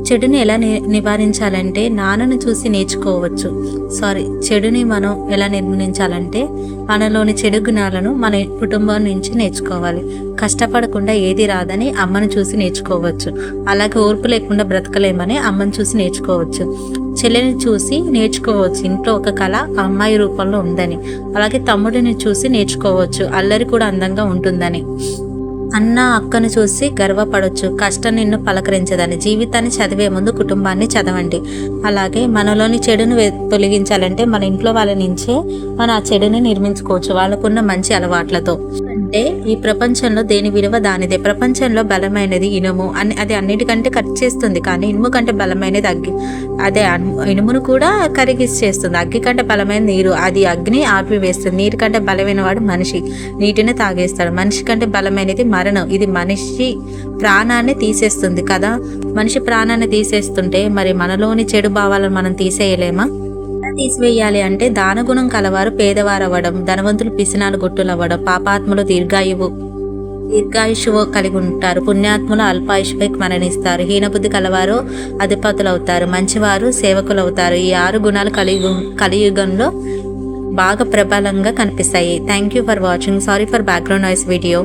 చెడుని ఎలా నివారించాలంటే నాన్నను చూసి నేర్చుకోవచ్చు. చెడుని మనం ఎలా నిర్మూలించాలంటే మనలోని చెడు గుణాలను మన కుటుంబం నుంచి నేర్చుకోవాలి. కష్టపడకుండా ఏది రాదని అమ్మను చూసి నేర్చుకోవచ్చు. అలాగే ఓర్పు లేకుండా బ్రతకలేమని అమ్మను చూసి నేర్చుకోవచ్చు. చెల్లిని చూసి నేర్చుకోవచ్చు, ఇంట్లో ఒక కళ అమ్మాయి రూపంలో ఉందని. అలాగే తమ్ముడిని చూసి నేర్చుకోవచ్చు, అల్లరి కూడా అందంగా ఉంటుందని. అన్న అక్కను చూసి గర్వపడవచ్చు, కష్టం నిన్ను పలకరించదని. జీవితాన్ని చదివే ముందు కుటుంబాన్ని చదవండి. అలాగే మనలోని చెడును తొలగించాలంటే మన ఇంట్లో వాళ్ళ నుంచే మనం ఆ చెడుని నిర్మించుకోవచ్చు, వాళ్ళకున్న మంచి అలవాట్లతో. అంటే ఈ ప్రపంచంలో దేని విలువ దానిదే. ప్రపంచంలో బలమైనది ఇనుము అని, అది అన్నిటికంటే కట్ చేస్తుంది, కానీ ఇనుము కంటే బలమైనది అగ్గి. అదే ఇనుమును కూడా కరిగిస్తుంది. అగ్గి కంటే బలమైన నీరు, అది అగ్ని ఆపివేస్తుంది. నీరు కంటే బలమైన వాడు మనిషి, నీటిని తాగేస్తాడు. మనిషి కంటే బలమైనది మరణం, ఇది మనిషి ప్రాణాన్ని తీసేస్తుంది కదా. మనిషి ప్రాణాన్ని తీసేస్తుంటే మరి మనలోని చెడు భావాలను మనం తీసేయలేమా? తీసివేయాలి అంటే దానగుణం కలవారు పేదవారు అవ్వడం, ధనవంతులు పిసినాలు గుట్టులు అవ్వడం, పాపాత్ములు దీర్ఘాయుషువు కలిగి ఉంటారు, పుణ్యాత్ములు అల్పాయుషుపై మరణిస్తారు, హీనబుద్ధి కలవారు అధిపతులు అవుతారు, మంచివారు సేవకులు అవుతారు. ఈ 6 గుణాలు కలియుగంలో బాగా ప్రబలంగా కనిపిస్తాయి. Thank you for watching. Sorry for background noise video.